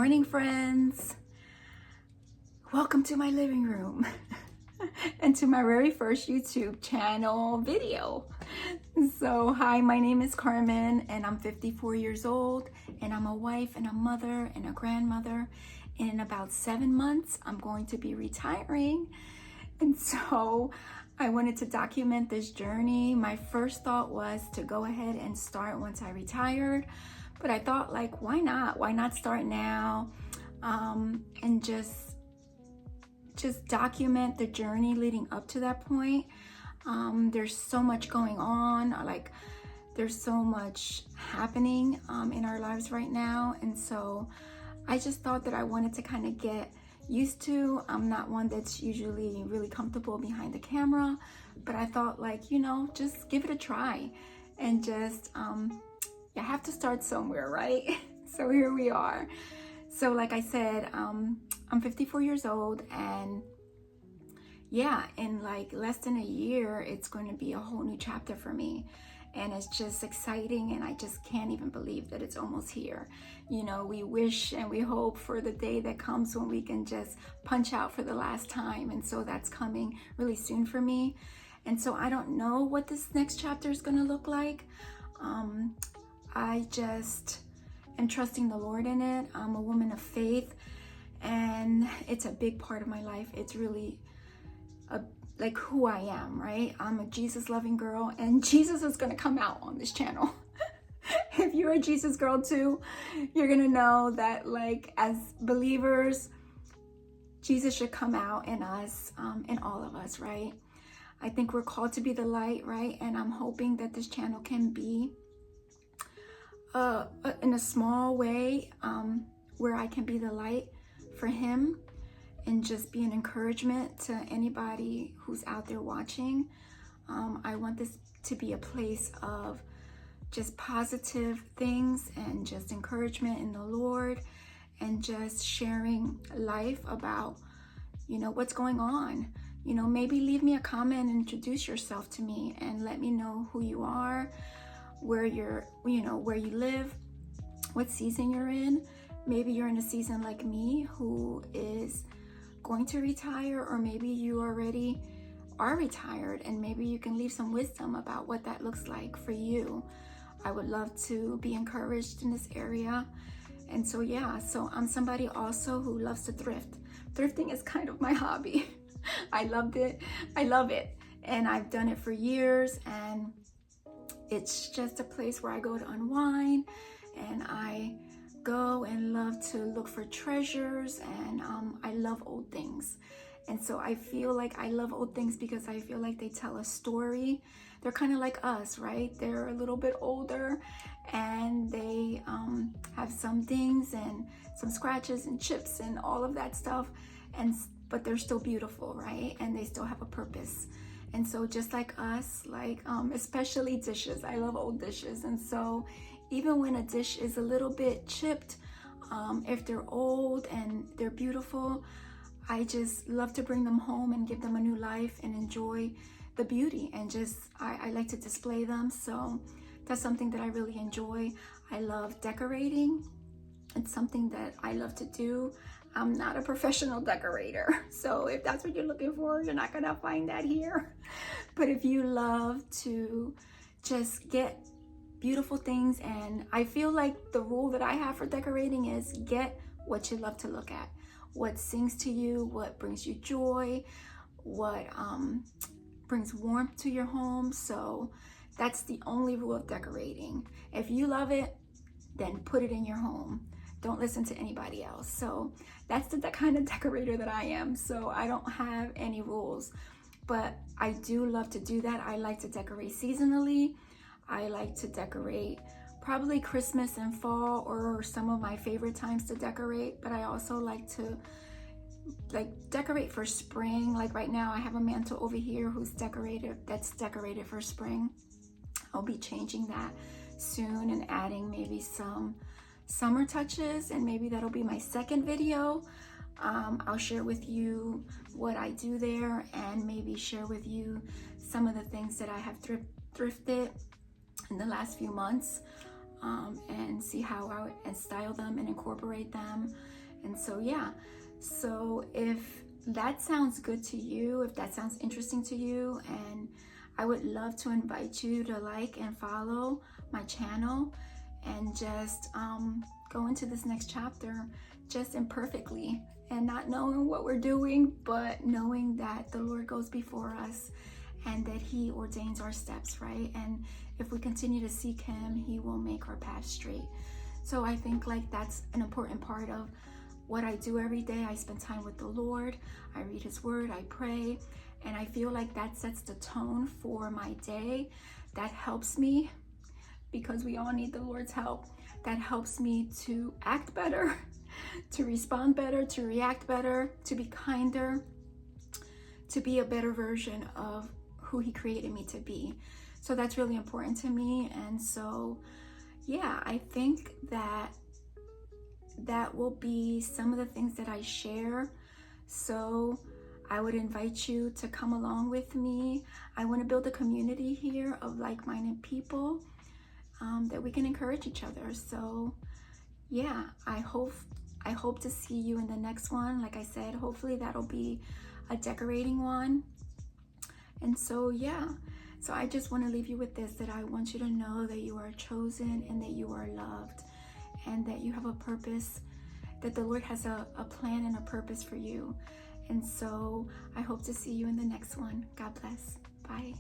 morning, friends. Welcome to my living room and to my very first YouTube channel video. So, hi, my name is Carmen and I'm 54 years old and I'm a wife and a mother and a grandmother. And in about 7 months, I'm going to be retiring. And so I wanted to document this journey. My first thought was to go ahead and start once I retired. But I thought, like, why not? Why not start now and just document the journey leading up to that point. There's so much going on. Like, there's so much happening in our lives right now. And so I just thought that I wanted to kind of get used to. I'm not one that's usually really comfortable behind the camera, but I thought, like, just give it a try and just, you have to start somewhere, right? So here we are. So like I said, I'm 54 years old, and yeah, in like less than a year, it's going to be a whole new chapter for me. And it's just exciting, and I just can't even believe that it's almost here. We wish and we hope for the day that comes when we can just punch out for the last time. And so that's coming really soon for me. And so I don't know what this next chapter is going to look like. I just am trusting the Lord in it. I'm a woman of faith, and it's a big part of my life. It's really like who I am, right? I'm a Jesus loving girl, and Jesus is going to come out on this channel. If you're a Jesus girl too, you're going to know that, like, as believers, Jesus should come out in us, in all of us, right? I think we're called to be the light, right? And I'm hoping that this channel can be in a small way where I can be the light for him and just be an encouragement to anybody who's out there watching. I want this to be a place of just positive things and just encouragement in the Lord, and just sharing life about, what's going on. Maybe leave me a comment and introduce yourself to me and let me know who you are, where where you live, what season you're in. Maybe you're in a season like me who is going to retire, or maybe you already are retired, and maybe you can leave some wisdom about what that looks like for you. I would love to be encouraged in this area. And so yeah, so I'm somebody also who loves to thrift. Thrifting is kind of my hobby. I love it, and I've done it for years, and it's just a place where I go to unwind, and I go and love to look for treasures, and I love old things. And so I feel like I love old things because I feel like they tell a story. They're kind of like us, right? They're a little bit older, and they have some things and some scratches and chips and all of that stuff, but they're still beautiful, right? And they still have a purpose. And so just like us, like especially dishes, I love old dishes. And so even when a dish is a little bit chipped, if they're old and they're beautiful, I just love to bring them home and give them a new life and enjoy the beauty, and just I like to display them. So that's something that I really enjoy. I love decorating. It's something that I love to do. I'm not a professional decorator, so if that's what you're looking for, you're not gonna find that here. But if you love to just get beautiful things, and I feel like the rule that I have for decorating is get what you love to look at, what sings to you, what brings you joy, what brings warmth to your home. So that's the only rule of decorating. If you love it, then put it in your home. Don't listen to anybody else. So that's the kind of decorator that I am. So I don't have any rules, but I do love to do that. I like to decorate seasonally. I like to decorate probably Christmas and fall, or some of my favorite times to decorate. But I also like to decorate for spring. Like right now I have a mantle over here that's decorated for spring. I'll be changing that soon and adding maybe some summer touches, and maybe that'll be my second video. I'll share with you what I do there, and maybe share with you some of the things that I have thrifted in the last few months. and see how I would style them and incorporate them. And so yeah, so if that sounds good to you, if that sounds interesting to you, and I would love to invite you to like and follow my channel and just go into this next chapter just imperfectly and not knowing what we're doing, but knowing that the Lord goes before us and that He ordains our steps, right? And if we continue to seek Him, He will make our path straight. So I think like that's an important part of what I do every day. I spend time with the Lord, I read His word, I pray, and I feel like that sets the tone for my day. That helps me, because we all need the Lord's help. That helps me to act better, to respond better, to react better, to be kinder, to be a better version of who He created me to be. So that's really important to me. And so yeah, I think that will be some of the things that I share. So I would invite you to come along with me. I want to build a community here of like-minded people, that we can encourage each other. So yeah, I hope to see you in the next one. Like I said, hopefully that'll be a decorating one. And so yeah, so I just want to leave you with this, that I want you to know that you are chosen and that you are loved and that you have a purpose, that the Lord has a plan and a purpose for you. And so I hope to see you in the next one. God bless. Bye.